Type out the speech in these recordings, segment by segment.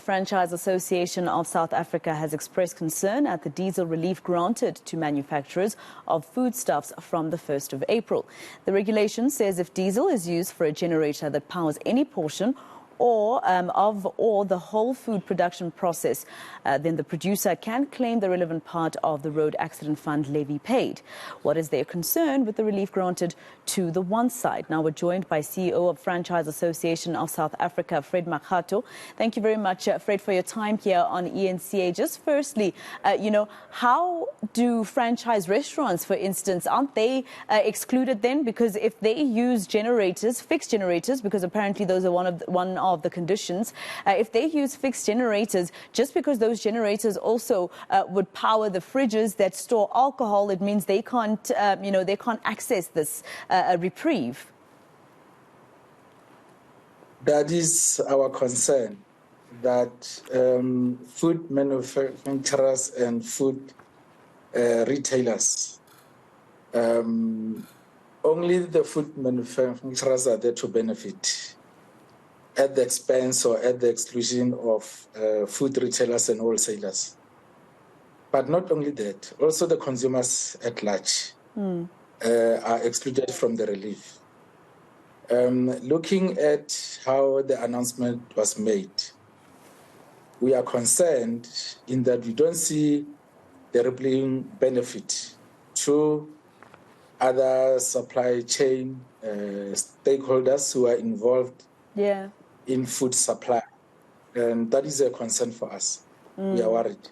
Franchise Association of South Africa has expressed concern at the diesel relief granted to manufacturers of foodstuffs from the 1st of April. The regulation says if diesel is used for a generator that powers any portion or the whole food production process, then the producer can claim the relevant part of the Road Accident Fund levy paid. What is their concern with the relief granted to the one side? Now we're joined by CEO of Franchise Association of South Africa, Fred Makgato. Thank you very much, Fred, for your time here on eNCA. Just firstly, how do franchise restaurants, for instance, aren't they excluded then? Because if they use generators, fixed generators, because apparently those are one of the conditions. If they use fixed generators, just because those generators also would power the fridges that store alcohol, it means they can't, they can't access this reprieve. That is our concern, that food manufacturers and food retailers, only the food manufacturers are there to benefit at the expense or at the exclusion of food retailers and wholesalers. But not only that, also the consumers at large are excluded from the relief. Looking at how the announcement was made, we are concerned in that we don't see the rippling benefit to other supply chain stakeholders who are involved in food supply. And that is a concern for us. We are worried.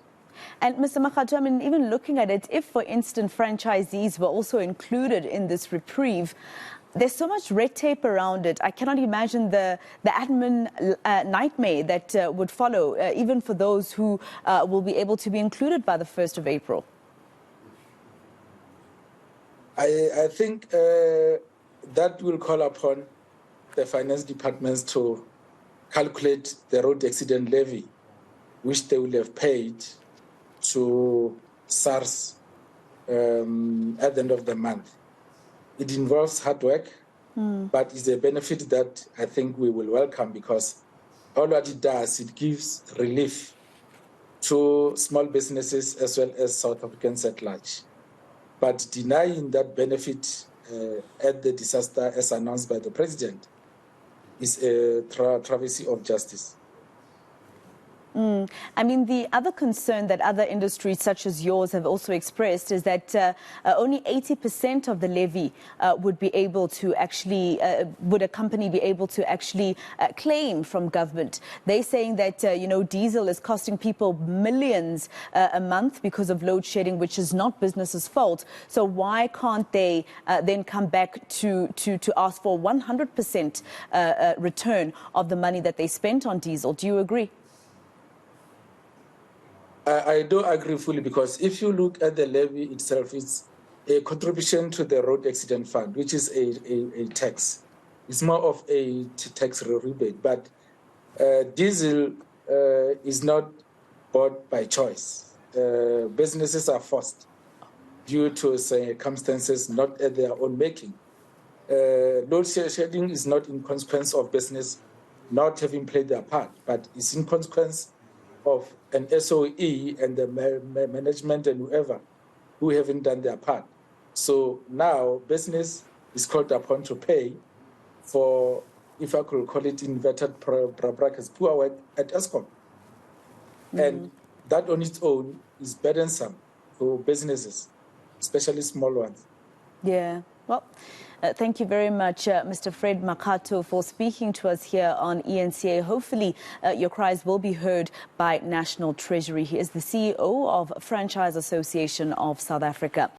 And Mr. Makgato, I mean, even looking at it, if, for instance, franchisees were also included in this reprieve, there's so much red tape around it. I cannot imagine the admin nightmare that would follow, even for those who will be able to be included by the 1st of April. I think that will call upon the finance departments to calculate the road accident levy, which they will have paid to SARS at the end of the month. It involves hard work, but it's a benefit that I think we will welcome, because all what it does, it gives relief to small businesses as well as South Africans at large. But denying that benefit at the disaster as announced by the president is a travesty of justice. I mean, the other concern that other industries such as yours have also expressed is that only 80% of the levy would be able to actually, would a company be able to actually claim from government. They're saying that, diesel is costing people millions a month because of load shedding, which is not business's fault. So why can't they then come back to ask for 100% return of the money that they spent on diesel? Do you agree? I do agree fully, because if you look at the levy itself, it's a contribution to the Road Accident Fund, which is a tax. It's more of a tax rebate. But diesel is not bought by choice. Businesses are forced due to circumstances not at their own making. Load shedding is not in consequence of business not having played their part, but it's in consequence of an SOE and the management and whoever who haven't done their part. So now business is called upon to pay for, if I could call it inverted brackets, poor work at Eskom. And that on its own is burdensome for businesses, especially small ones. Yeah, well, thank you very much, Mr. Fred Makgato, for speaking to us here on eNCA. Hopefully, your cries will be heard by National Treasury. He is the CEO of Franchise Association of South Africa.